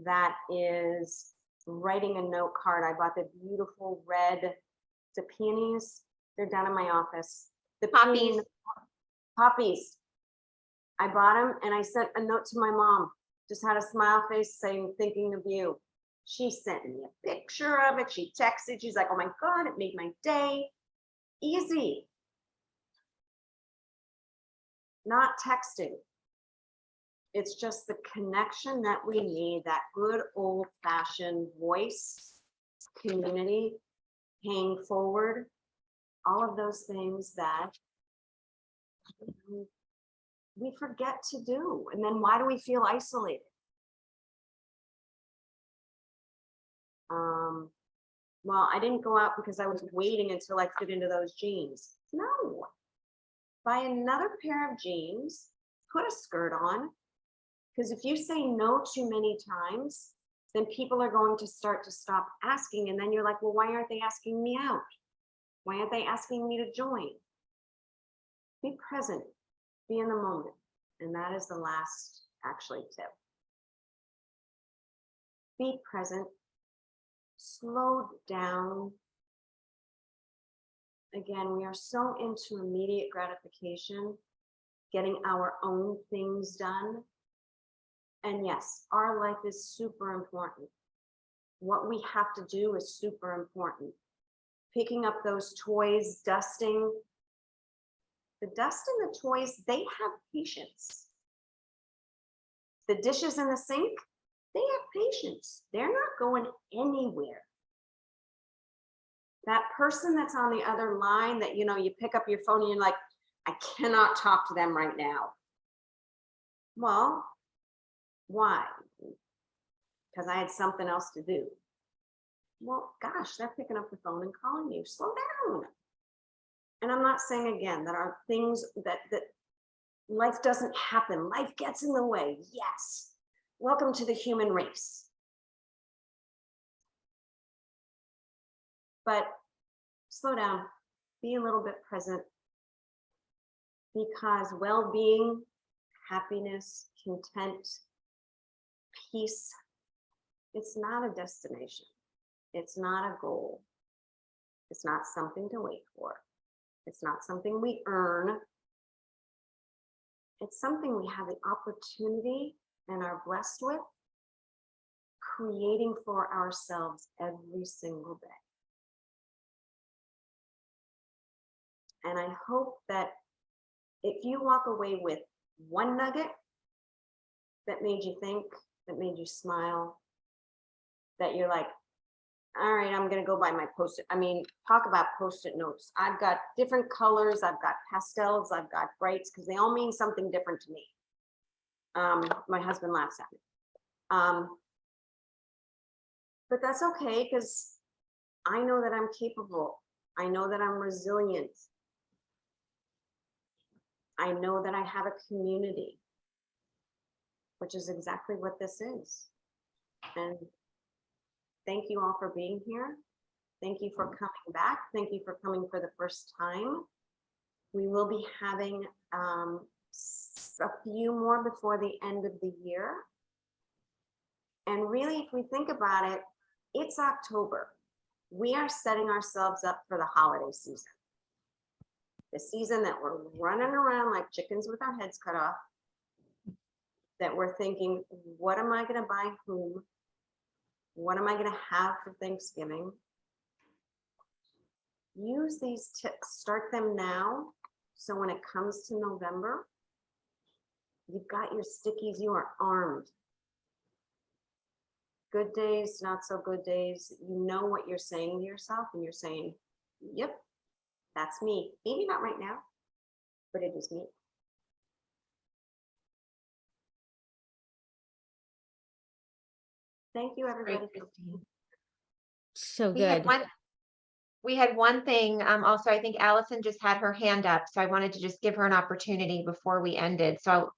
that is writing a note card. I bought the beautiful red, the peonies. They're down in my office. The Poppies. Poppies. I bought them and I sent a note to my mom. Just had a smile face saying, thinking of you. She sent me a picture of it. She texted. She's like, oh my God, it made my day. Easy. Not texting. It's just the connection that we need, that good old fashioned voice, community, paying forward, all of those things that we forget to do. And then why do we feel isolated? Well, I didn't go out because I was waiting until I fit into those jeans. No. Buy another pair of jeans, put a skirt on, because if you say no too many times, then people are going to start to stop asking. And then you're like, well, why aren't they asking me out? Why aren't they asking me to join? Be present, be in the moment. And that is the last actually tip. Be present, slow down. Again, we are so into immediate gratification, getting our own things done. And yes, our life is super important. What we have to do is super important. Picking up those toys, dusting. The dust and the toys, they have patience. The dishes in the sink, they have patience. They're not going anywhere. That person that's on the other line that, you know, you pick up your phone and you're like, I cannot talk to them right now. Well, why? Because I had something else to do. Well, gosh, they're picking up the phone and calling you. Slow down. And I'm not saying again that are things that life doesn't happen. Life gets in the way. Yes. Welcome to the human race. But slow down, be a little bit present, because well-being, happiness, content, peace, it's not a destination. It's not a goal. It's not something to wait for. It's not something we earn. It's something we have the opportunity and are blessed with, creating for ourselves every single day. And I hope that if you walk away with one nugget that made you think, that made you smile, that you're like, all right, I'm going to go buy my Post-it. I mean, talk about Post-it notes. I've got different colors. I've got pastels. I've got brights, because they all mean something different to me. My husband laughs at me. But that's okay, because I know that I'm capable. I know that I'm resilient. I know that I have a community, which is exactly what this is. And thank you all for being here. Thank you for coming back. Thank you for coming for the first time. We will be having a few more before the end of the year. And really, if we think about it, it's October. We are setting ourselves up for the holiday season. The season that we're running around like chickens with our heads cut off, that we're thinking, what am I going to buy whom? What am I going to have for Thanksgiving? Use these tips, start them now. So when it comes to November, you've got your stickies, you are armed. Good days, not so good days. You know what you're saying to yourself, and you're saying, yep, that's me. Maybe not right now, but it is me. Thank you, everybody. So We had good. we had one thing, also, I think Allison just had her hand up, so I wanted to just give her an opportunity before we ended. So,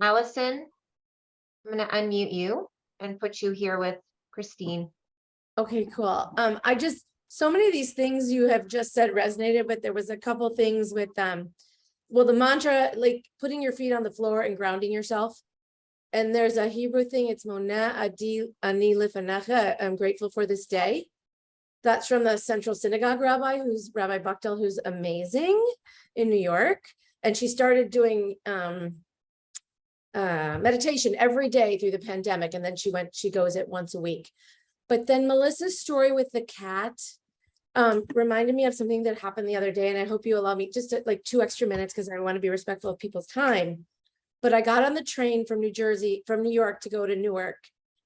Allison, I'm gonna unmute you and put you here with Christine. Okay, cool. I just, so many of these things you have just said resonated with. There was a couple things with, well, the mantra, like putting your feet on the floor and grounding yourself. And there's a Hebrew thing, it's Mona Adi Ani Lifanecha, I'm grateful for this day. That's from the Central Synagogue rabbi, who's Rabbi Buchtel, who's amazing in New York. And she started doing meditation every day through the pandemic. And then she goes it once a week. But then Melissa's story with the cat reminded me of something that happened the other day. And I hope you allow me just like 2 extra minutes because I want to be respectful of people's time. But I got on the train from New York to go to Newark,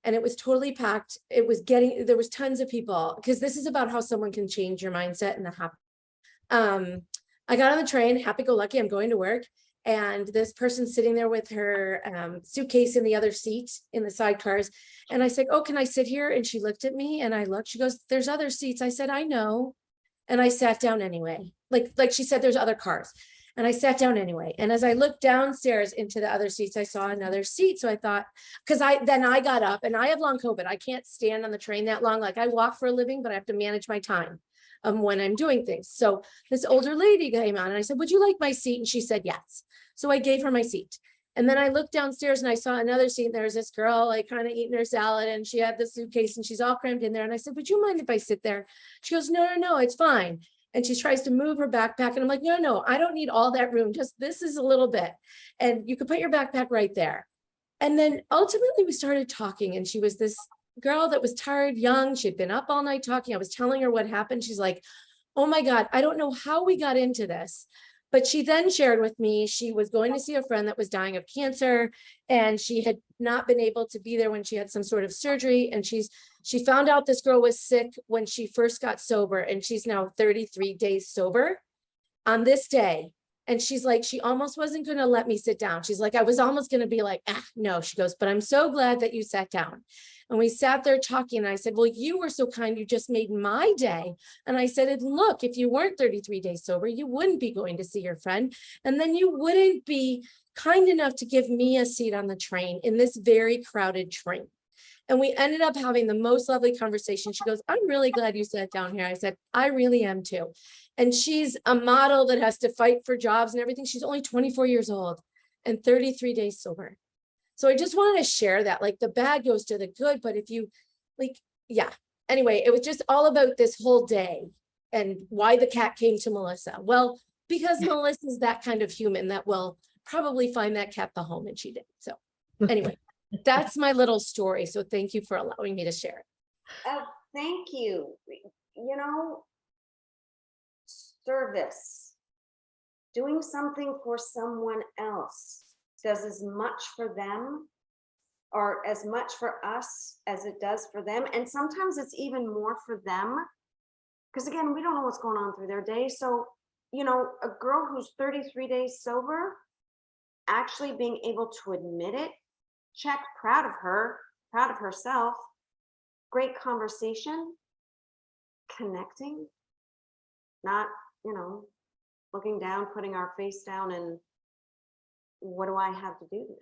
and it was totally packed. There was tons of people, because this is about how someone can change your mindset and the happy. I got on the train, happy-go-lucky, I'm going to work. And this person sitting there with her suitcase in the other seat in the sidecars. And I said, oh, can I sit here? And she looked at me and I looked, she goes, there's other seats. I said, I know. And I sat down anyway. Like she said, there's other cars. And I sat down anyway. And as I looked downstairs into the other seats, I saw another seat. So I thought, because then I got up, and I have long COVID. I can't stand on the train that long. Like I walk for a living, but I have to manage my time when I'm doing things. So this older lady came on and I said, would you like my seat? And she said, yes. So I gave her my seat. And then I looked downstairs and I saw another seat. And there was this girl like kind of eating her salad, and she had the suitcase and she's all crammed in there. And I said, would you mind if I sit there? She goes, no, it's fine. And she tries to move her backpack. And I'm like, no, I don't need all that room. Just this is a little bit. And you could put your backpack right there. And then ultimately we started talking, and she was this girl that was tired, young. She'd been up all night talking. I was telling her what happened. She's like, oh my God, I don't know how we got into this. But she then shared with me, she was going to see a friend that was dying of cancer, and she had not been able to be there when she had some sort of surgery. And she found out this girl was sick when she first got sober, and she's now 33 days sober on this day. And she's like, she almost wasn't going to let me sit down. She's like, I was almost going to be like, no. She goes, but I'm so glad that you sat down. And we sat there talking, and I said, well, you were so kind. You just made my day. And I said, look, if you weren't 33 days sober, you wouldn't be going to see your friend. And then you wouldn't be kind enough to give me a seat on the train in this very crowded train. And we ended up having the most lovely conversation. She goes, I'm really glad you sat down here. I said, I really am too. And she's a model that has to fight for jobs and everything. She's only 24 years old and 33 days sober. So I just wanted to share that, like the bad goes to the good, but if you like, yeah. Anyway, it was just all about this whole day and why the cat came to Melissa. Well, because Melissa's that kind of human that will probably find that cat the home, and she did. So anyway, that's my little story. So thank you for allowing me to share it. Thank you. You know, service, doing something for someone else does as much for them or as much for us as it does for them. And sometimes it's even more for them, because again, we don't know what's going on through their day. So, you know, a girl who's 33 days sober, actually being able to admit it, check, proud of her, proud of herself, great conversation, connecting, not, you know, looking down, putting our face down and what do I have to do today?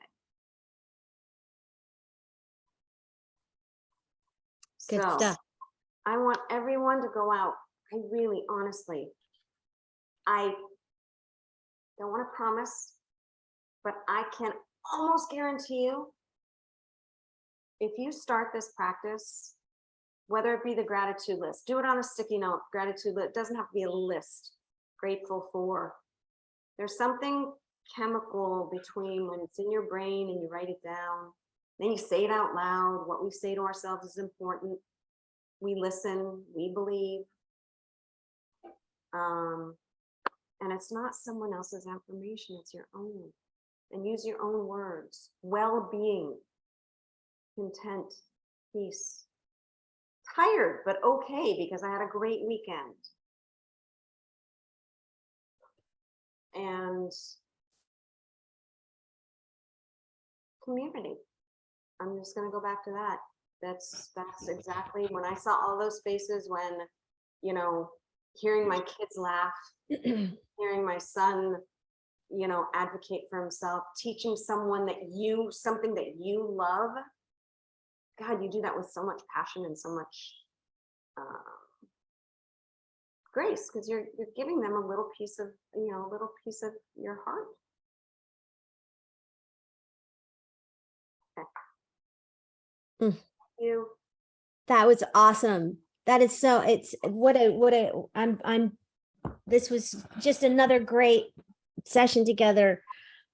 Good So, stuff. I want everyone to go out. I really, honestly, I don't want to promise, but I can almost guarantee you, if you start this practice, whether it be the gratitude list, do it on a sticky note, gratitude list, it doesn't have to be a list, grateful for. There's something chemical between when it's in your brain and you write it down, then you say it out loud. What we say to ourselves is important. We listen, we believe. And it's not someone else's affirmation, it's your own. And use your own words. Well-being, content, peace. Tired, but okay, because I had a great weekend. And community. I'm just going to go back to that. That's exactly when I saw all those faces when, you know, hearing my kids laugh, hearing my son, you know, advocate for himself, teaching someone that something that you love. God, you do that with so much passion and so much grace, because you're giving them a little piece of, you know, a little piece of your heart. You. That was awesome. That is so, it's this was just another great session together.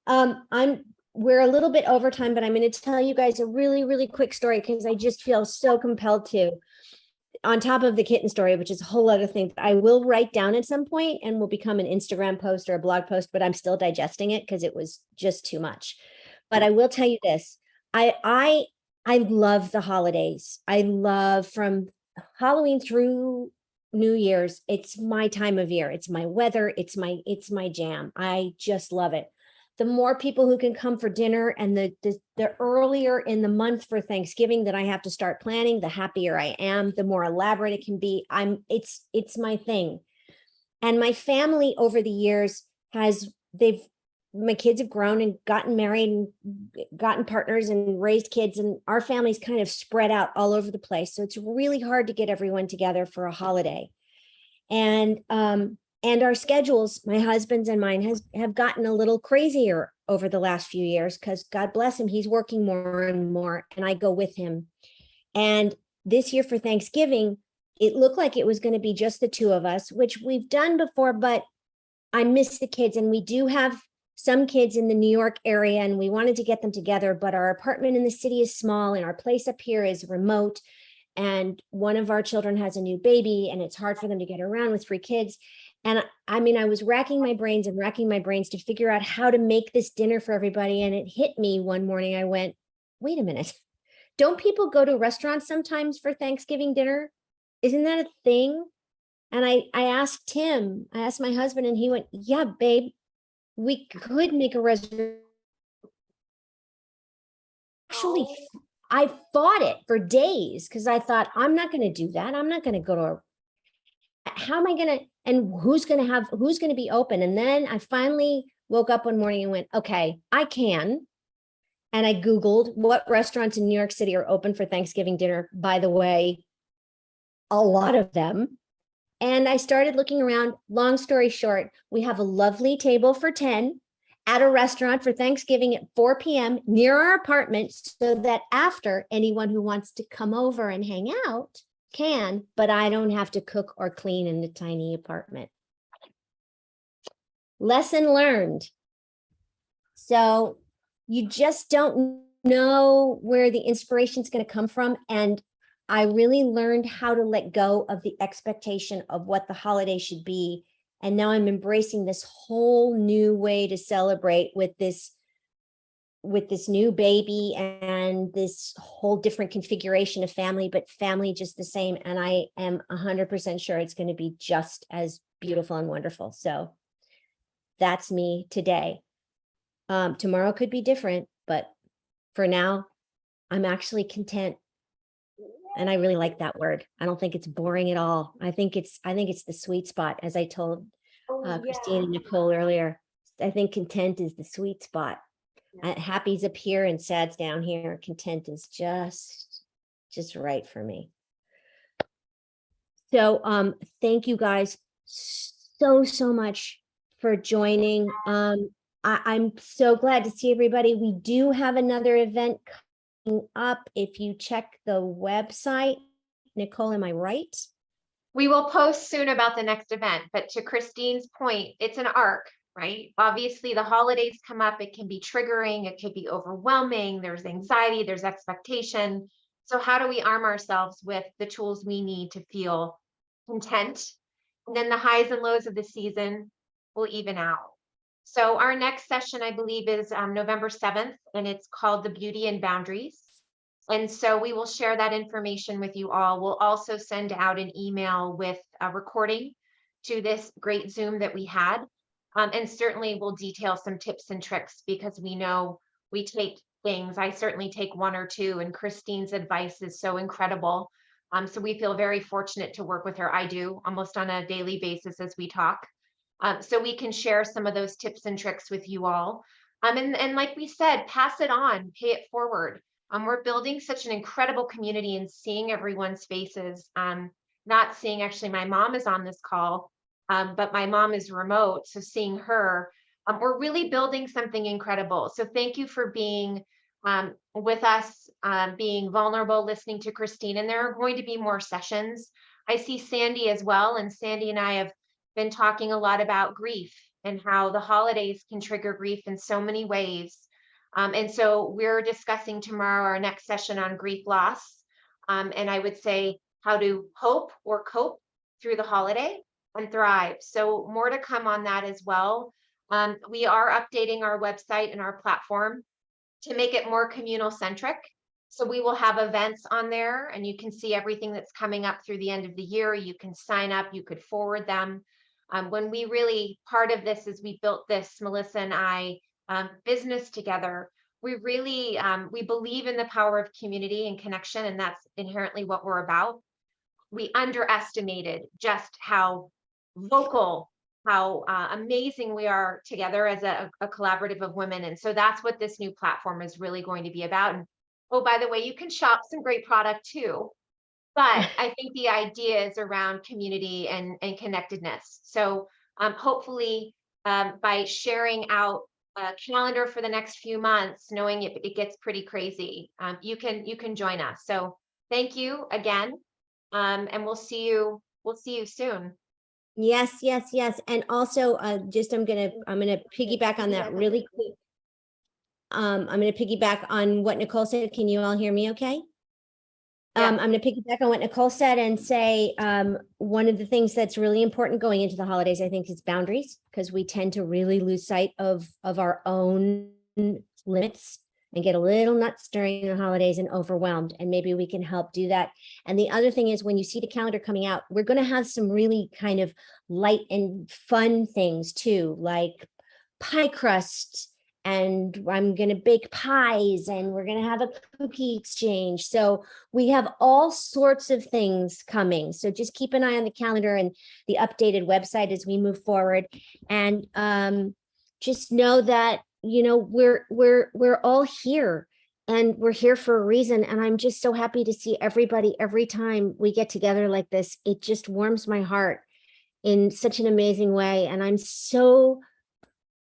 We're a little bit over time, but I'm going to tell you guys a really, really quick story because I just feel so compelled to. On top of the kitten story, which is a whole other thing that I will write down at some point and will become an Instagram post or a blog post, but I'm still digesting it because it was just too much. But I will tell you this. I love the holidays. I love from Halloween through New Year's. It's my time of year. It's my weather. It's my jam. I just love it. The more people who can come for dinner and the earlier in the month for Thanksgiving that I have to start planning, the happier I am, the more elaborate it can be. It's my thing. And my family over the years my kids have grown and gotten married and gotten partners and raised kids, and our family's kind of spread out all over the place. So it's really hard to get everyone together for a holiday. And our schedules, my husband's and mine, have gotten a little crazier over the last few years because God bless him, he's working more and more, and I go with him. And this year for Thanksgiving, it looked like it was going to be just the two of us, which we've done before, but I miss the kids. And we do have some kids in the New York area, and we wanted to get them together, but our apartment in the city is small and our place up here is remote. And one of our children has a new baby and it's hard for them to get around with 3 kids. And I mean, I was racking my brains to figure out how to make this dinner for everybody. And it hit me one morning. I went, wait a minute. Don't people go to restaurants sometimes for Thanksgiving dinner? Isn't that a thing? And I asked my husband, and he went, yeah, babe, we could make a reservation. Actually, I fought it for days because I thought, I'm not going to do that. I'm not going to go to how am I going to, and who's going to be open? And then I finally woke up one morning and went, okay, I can. And I Googled what restaurants in New York City are open for Thanksgiving dinner. By the way, a lot of them. And I started looking around. Long story short, we have a lovely table for 10 at a restaurant for Thanksgiving at 4 p.m. near our apartment, so that after, anyone who wants to come over and hang out can, but I don't have to cook or clean in the tiny apartment. Lesson learned. So you just don't know where the inspiration is going to come from. And I really learned how to let go of the expectation of what the holiday should be. And now I'm embracing this whole new way to celebrate with this new baby and this whole different configuration of family, but family just the same. And I am 100% sure it's going to be just as beautiful and wonderful. So that's me today. Tomorrow could be different, but for now, I'm actually content. And I really like that word. I don't think it's boring at all. I think it's the sweet spot, as I told Christine and Nicole earlier. I think content is the sweet spot. Happy's up here and sad's down here. Content is just right for me. So thank you guys so much for joining. I'm so glad to see everybody. We do have another event coming up. If you check the website, Nicole, am I right? We will post soon about the next event, but to Christine's point, it's an arc, right? Obviously, the holidays come up, it can be triggering, it could be overwhelming, there's anxiety, there's expectation. So how do we arm ourselves with the tools we need to feel content? And then the highs and lows of the season will even out. So our next session, I believe, is November 7th, and it's called The Beauty in Boundaries. And so we will share that information with you all. We'll also send out an email with a recording to this great Zoom that we had. And certainly we'll detail some tips and tricks, because we know we take things. I certainly take 1 or 2, and Christine's advice is so incredible. So we feel very fortunate to work with her. I do almost on a daily basis as we talk. So we can share some of those tips and tricks with you all. And like we said, pass it on, pay it forward. We're building such an incredible community, and seeing everyone's faces. Not seeing, actually, my mom is on this call, but my mom is remote. So seeing her, we're really building something incredible. So thank you for being with us being vulnerable, listening to Christine, and there are going to be more sessions. I see Sandy as well, and Sandy and I have been talking a lot about grief and how the holidays can trigger grief in so many ways. And so we're discussing tomorrow our next session on grief loss. And I would say how to hope or cope through the holiday and thrive. So more to come on that as well. We are updating our website and our platform to make it more communal centric. So we will have events on there and you can see everything that's coming up through the end of the year. You can sign up, you could forward them. When we really, part of this is we built this, Melissa and I, business together. We really, we believe in the power of community and connection, and that's inherently what we're about. We underestimated just how vocal, how amazing we are together as a collaborative of women. And so that's what this new platform is really going to be about. And oh, by the way, you can shop some great product too. But I think the idea is around community and connectedness. So hopefully by sharing out a calendar for the next few months, knowing it gets pretty crazy, you can join us. So thank you again. And we'll see you soon. Yes, yes, yes. And also, just I'm gonna piggyback on that really quick. I'm gonna piggyback on what Nicole said. Can you all hear me okay? I'm gonna piggyback on what Nicole said and say, one of the things that's really important going into the holidays, I think, is boundaries, because we tend to really lose sight of our own limits and get a little nuts during the holidays and overwhelmed. And maybe we can help do that. And the other thing is, when you see the calendar coming out, we're going to have some really kind of light and fun things too, like pie crust, and I'm going to bake pies, and we're going to have a cookie exchange. So we have all sorts of things coming. So just keep an eye on the calendar and the updated website as we move forward. And just know that, you know, we're all here, and we're here for a reason. And I'm just so happy to see everybody every time we get together like this. It just warms my heart in such an amazing way. And I'm so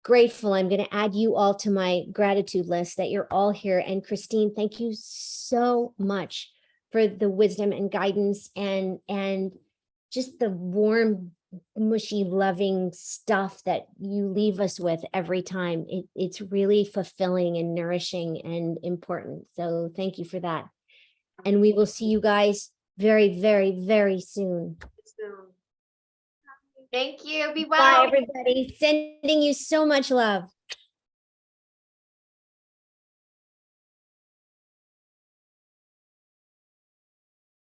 grateful. I'm going to add you all to my gratitude list that you're all here. And Christine, thank you so much for the wisdom and guidance and just the warm, mushy, loving stuff that you leave us with every time. It's really fulfilling and nourishing and important. So thank you for that. And we will see you guys very, very, very soon. Thank you. Be well. Bye, everybody. Sending you so much love.